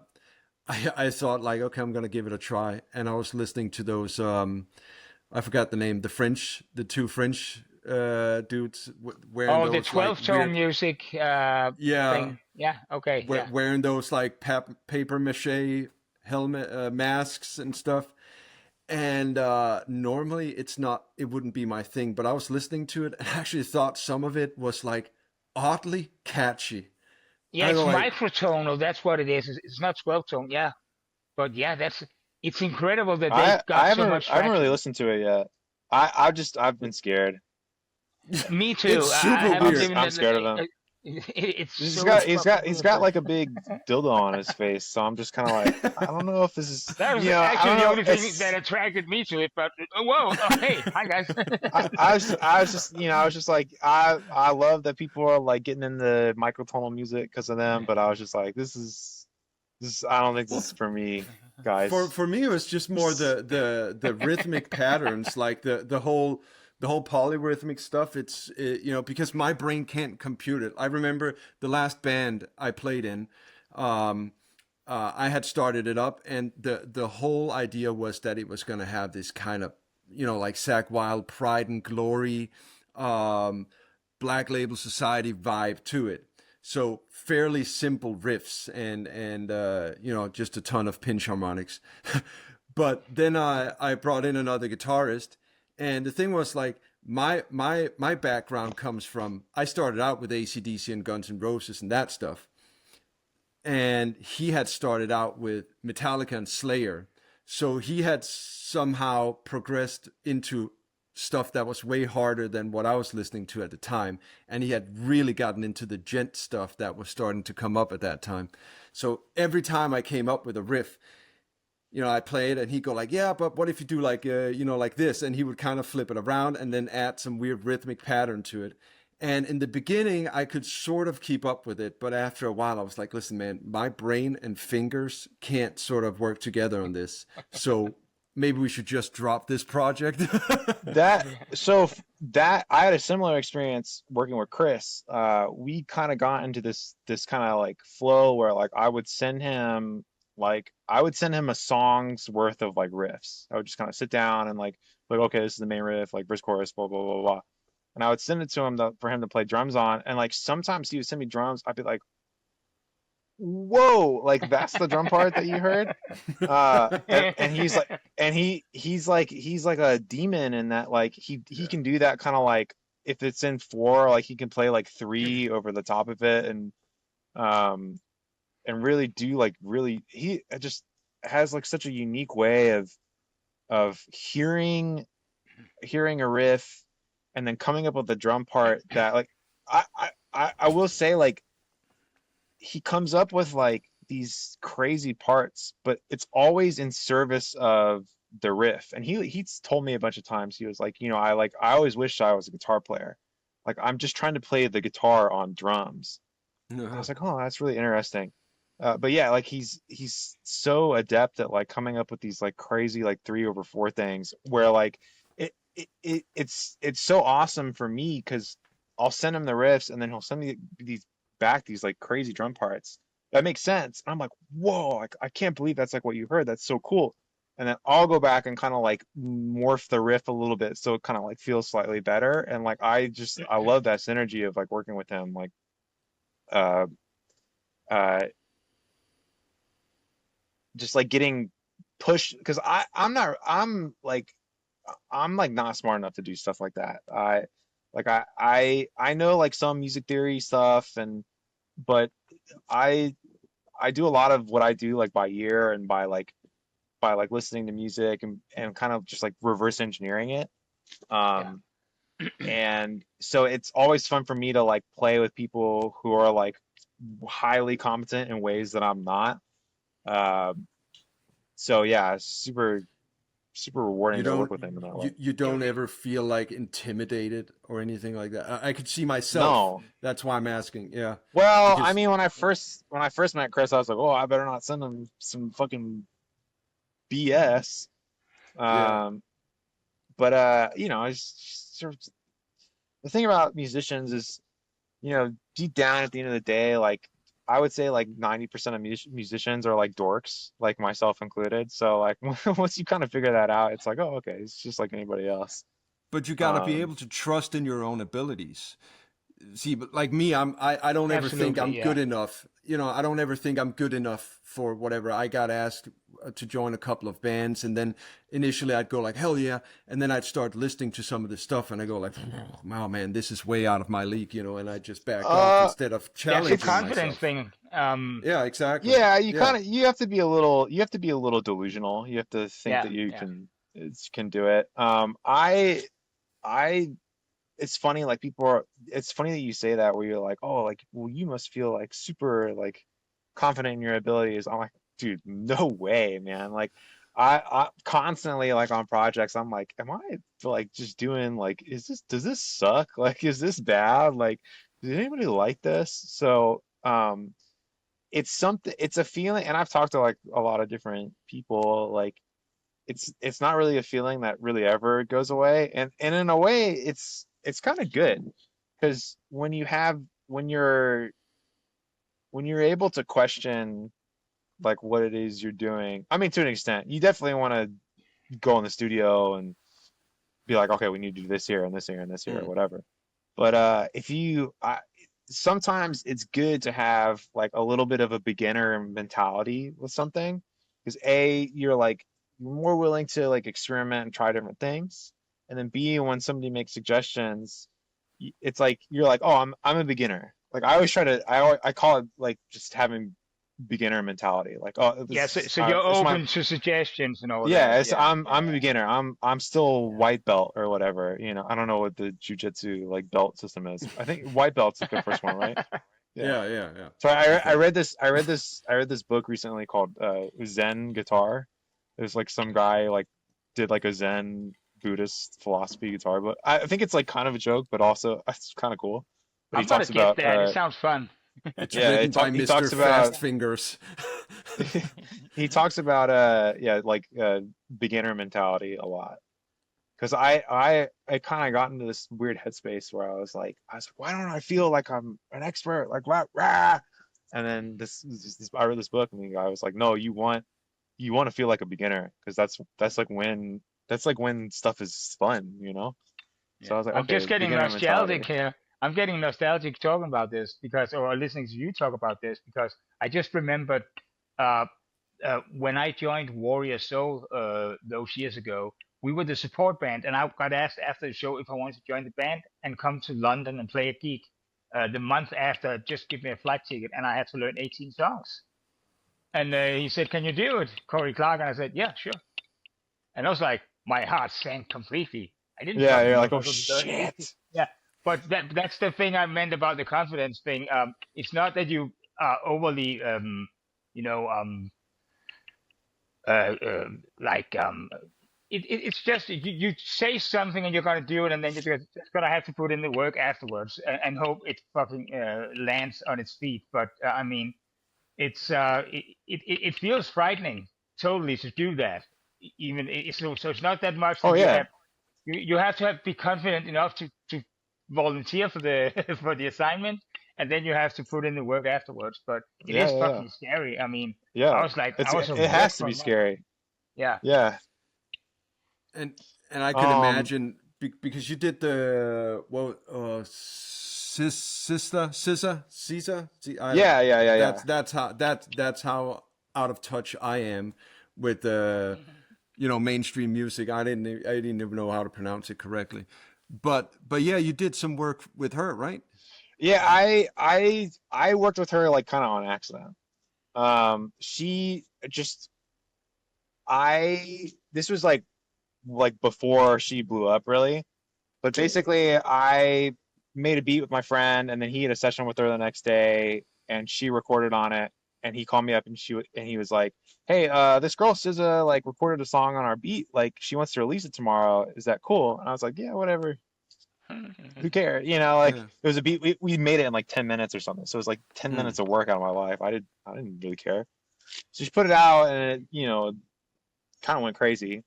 thought okay, I'm gonna give it a try, and I was listening to those I forgot the name, the two French dudes wearing the 12-tone music thing. Yeah, okay. Wearing those paper mache helmet masks and stuff. And normally it wouldn't be my thing, but I was listening to it and actually thought some of it was oddly catchy. Yeah, it's microtonal. That's what it is. It's not 12-tone. Yeah, but it's incredible that they got so much. I haven't really listened to it yet. I've been scared. Me too. It's super weird. I'm scared of him. He's got a big dildo on his face, so I'm just kind of I don't know if this is. That was actually the only thing that attracted me to it. But hey, hi guys. I was just I love that people are getting into microtonal music because of them, but I was just this is I don't think this is for me, guys. For me, it was just more the rhythmic patterns, the whole polyrhythmic stuff. It's because my brain can't compute it. I remember the last band I played in, I had started it up, and the whole idea was that it was going to have this kind of Zakk Wylde Pride and Glory, Black Label Society vibe to it. So fairly simple riffs and just a ton of pinch harmonics. But then I brought in another guitarist. And the thing was my background comes from, I started out with AC/DC and Guns N' Roses and that stuff, and he had started out with Metallica and Slayer, so he had somehow progressed into stuff that was way harder than what I was listening to at the time, and he had really gotten into the gent stuff that was starting to come up at that time. So every time I came up with a riff, I play it and he'd go like, yeah, but what if you do like, like this? And he would kind of flip it around and then add some weird rhythmic pattern to it. And in the beginning, I could sort of keep up with it. But after a while, I was like, listen, man, my brain and fingers can't sort of work together on this. So maybe we should just drop this project. That I had a similar experience working with Chris. We kind of got into this kind of like flow where like I would send him a song's worth of like riffs. I would just kind of sit down and like okay, this is the main riff, like verse chorus, blah blah blah blah, and I would send it to him for him to play drums on. And like sometimes he would send me drums, I'd be like, whoa, like that's the drum part that you heard. And he's like a demon in that like he can do that kind of like if it's in 4, like he can play like 3 over the top of it, and really do like really he just has like such a unique way of hearing a riff and then coming up with the drum part that like I will say like he comes up with like these crazy parts, but it's always in service of the riff. And he's told me a bunch of times, he was like, I always wished I was a guitar player. Like I'm just trying to play the guitar on drums. And I was like, oh, that's really interesting. But yeah, like he's so adept at like coming up with these like crazy like 3/4 things where like it's so awesome for me because I'll send him the riffs and then he'll send me these like crazy drum parts that make sense. And I'm like, whoa, I can't believe that's like what you heard. That's so cool. And then I'll go back and kind of like morph the riff a little bit so it kind of like feels slightly better. And like I love that synergy of like working with him. Like uh just like getting pushed because I'm not smart enough to do stuff like that. I know like some music theory stuff but I do a lot of what I do like by ear and by listening to music and kind of just like reverse engineering it. And so it's always fun for me to like play with people who are like highly competent in ways that I'm not. So yeah, super rewarding to work with him in that way. You don't ever feel like intimidated or anything like that. I could see myself. No. That's why I'm asking. Yeah. Well, I mean, when I first met Chris, I was like, oh, I better not send him some fucking BS. But it's sort of, the thing about musicians is, deep down at the end of the day, like I would say like 90% of musicians are like dorks, like myself included. So like once you kind of figure that out, it's like, oh, okay, it's just like anybody else. But you got to be able to trust in your own abilities. See, but like me, I don't ever think I'm good enough. I don't ever think I'm good enough for whatever. I got asked to join a couple of bands, and then initially I'd go like, hell yeah, and then I'd start listening to some of the stuff, and I go like, wow, man, this is way out of my league, and I just back off instead of challenging it's a confidence myself. thing. Yeah, exactly. Yeah, you have to be a little delusional. You have to think that you can do it. It's funny, like it's funny that you say that where you're like, oh, like, well, you must feel like super like confident in your abilities. I'm like, dude, no way, man. Like I constantly like on projects, I'm like, am I like just doing like, does this suck? Like, is this bad? Like, does anybody like this? So, it's a feeling, and I've talked to like a lot of different people, like it's not really a feeling that really ever goes away. And in a way it's kind of good because when you're able to question like what it is you're doing, I mean, to an extent, you definitely want to go in the studio and be like, okay, we need to do this here and this here and this here or whatever. But sometimes it's good to have like a little bit of a beginner mentality with something because you're more willing to like experiment and try different things. and then B, when somebody makes suggestions, it's like you're like, oh, I'm a beginner. Like I always try to, I call it like just having beginner mentality. Like, oh, Yeah, so you're it's my open to suggestions and all yeah, that. it's Yeah, I'm a yeah, beginner. I'm still yeah. white belt or whatever. You know, I don't know what the jujitsu like belt system is. I think white belt's like the first one, right? Yeah. Yeah, yeah, yeah. So I I think. read this book recently called Zen Guitar. There's like some guy like did like a Zen Buddhist philosophy guitar, but I think it's like kind of a joke, but also it's kind of cool. But he I'm gonna talks get about that. It sounds fun. It's yeah, written by he Mr. talks about Fast Fingers. he talks about yeah, like beginner mentality a lot. Because I kind of got into this weird headspace where I was like, why don't I feel like I'm an expert? Like rah, rah. And then this I read this book and the guy was like, no, you want to feel like a beginner because that's like when stuff is fun, you know? So Yeah, I was like, I'm just okay, getting beginner nostalgic mentality. here. I'm getting nostalgic talking about this because, or listening to you talk about this because I just remembered uh, when I joined Warrior Soul those years ago. We were the support band, and I got asked after the show if I wanted to join the band and come to London and play a gig. The month after, just give me a flight ticket, and I had to learn 18 songs. And he said, "Can you do it, Corey Clark?" And I said, "Yeah, sure." And I was like, my heart sank completely. I didn't Yeah, fucking you're know like, if I oh could learn 80. shit. Yeah, but that's the thing I meant about the confidence thing. It's not that you are overly, you know, like it's just you say something and you're gonna do it, and then you're just gonna have to put in the work afterwards and hope it fucking lands on its feet. But I mean, it feels frightening totally to do that. Even so it's not that much Oh that yeah. you have to be confident enough to volunteer for the for the assignment, and then you have to put in the work afterwards. But it Yeah, is yeah, yeah. fucking scary. I mean, I Yeah. was like, I It's was a it wreck has to for be a month. scary. Yeah. Yeah. and and I could Um imagine because you did the Caesar. See, yeah, yeah, yeah, yeah. that's how out of touch I am with mainstream music. I didn't even know how to pronounce it correctly. But yeah, you did some work with her, right? Yeah, I worked with her like kind of on accident. She just I this was like before she blew up really. But basically I made a beat with my friend and then he had a session with her the next day and she recorded on it and he called me up and he was like, "Hey, this girl SZA like recorded a song on our beat. Like she wants to release it tomorrow. Is that cool?" And I was like, "Yeah, whatever. Who cares?" You know, like Yeah. it was a beat we made it in like 10 minutes or something. So it was like 10 Hmm. minutes of work out of my life. I didn't really care. So she put it out and it, kind of went crazy.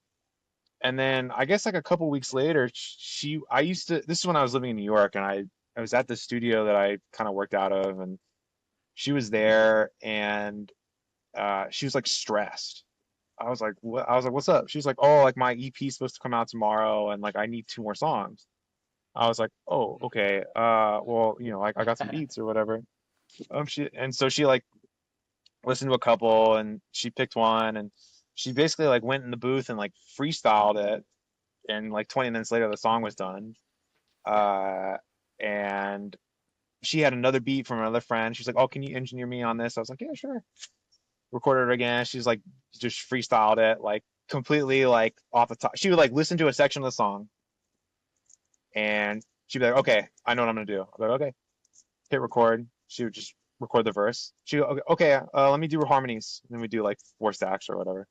And then I guess like a couple weeks later, I used to, this is when I was living in New York and I was at the studio that I kind of worked out of and she was there and she was like stressed. I was like, what? I was like, what's up? She was like, oh, like my EP is supposed to come out tomorrow and like I need two more songs. I was like, oh, okay. Well, I got some beats or whatever. And so she like listened to a couple and she picked one and she basically like went in the booth and like freestyled it and like 20 minutes later the song was done. And she had another beat from another friend. She's like, oh, can you engineer me on this? I was like, yeah, sure. Recorded it again. She's like just freestyled it like completely like off the top. She would like listen to a section of the song and she'd be like, okay, I know what I'm gonna do. I'm like, okay, hit record. She would just record the verse. She would, okay, let me do harmonies. And then we do like four stacks or whatever.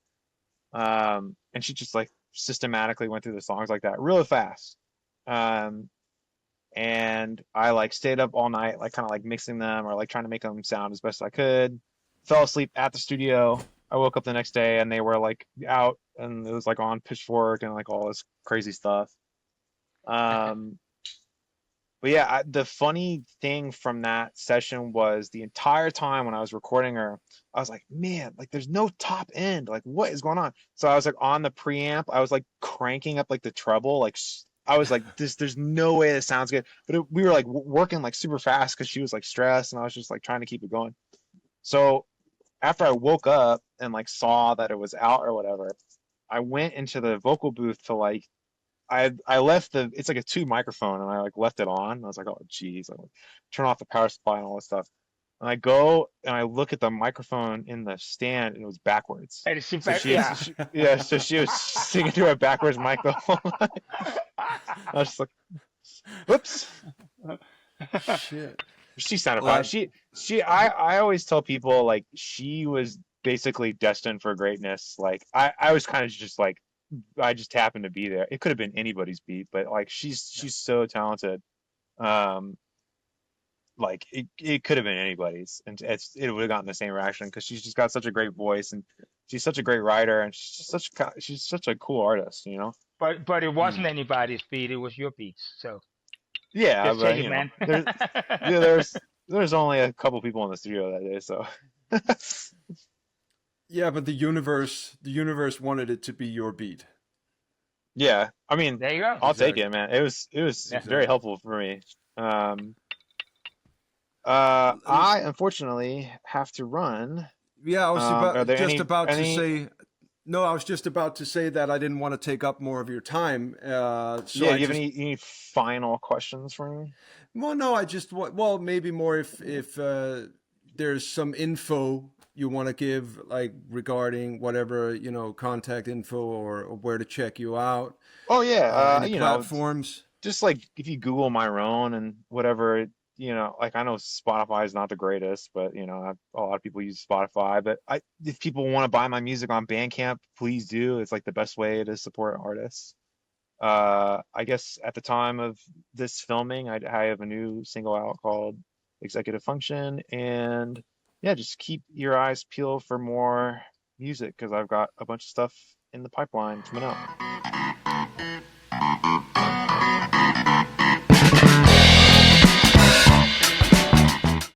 And she just like systematically went through the songs like that really fast. Um, and I like stayed up all night, like kind of like mixing them or like trying to make them sound as best I could. Fell asleep at the studio. I woke up the next day and they were like out and it was like on Pitchfork and like all this crazy stuff. Um, but yeah, the funny thing from that session was the entire time when I was recording her, I was like, man, like there's no top end. Like what is going on? So I was like on the preamp, I was like cranking up like the treble, like I was like, there's no way this sounds good. But we were like working like super fast because she was like stressed and I was just like trying to keep it going. So after I woke up and like saw that it was out or whatever, I went into the vocal booth to like I left it's like a tube microphone, and I like left it on. I was like, oh geez, I like turn off the power supply and all this stuff. And I go and I look at the microphone in the stand, and it was backwards. And she, So yeah. yeah, so she was singing through a backwards microphone. I was just like, whoops. Shit. She sounded fine. Well, I always tell people like she was basically destined for greatness. Like I was kind of just like I just happened to be there. It could have been anybody's beat, but like she's so talented. Um, like it could have been anybody's, and it would have gotten the same reaction because she's just got such a great voice, and she's such a great writer, and she's such a cool artist, you know. But it wasn't mm. anybody's beat. It was your beats. So Yeah, just take but it, you know, man. yeah, there's only a couple people in the studio that day, so. Yeah, but the universe wanted it to be your beat. Yeah, I mean, There you go. I'll take Exactly. it, man. It was Yeah. very Exactly. helpful for me. Um, L- I unfortunately have to run. Yeah, I was Are there just about to any? say. No, I was just about to say that I didn't want to take up more of your time. So Yeah, I you have just, any final questions for me? well, no, I just, well, maybe more if there's some info you want to give, like regarding whatever, contact info or where to check you out, Oh yeah, any platforms. just like if you Google Myrone and whatever, like I know Spotify is not the greatest, but a lot of people use Spotify. But if people want to buy my music on Bandcamp, please do. It's like the best way to support artists. I guess at the time of this filming, I have a new single out called Executive Function, and yeah, just keep your eyes peeled for more music because I've got a bunch of stuff in the pipeline coming out.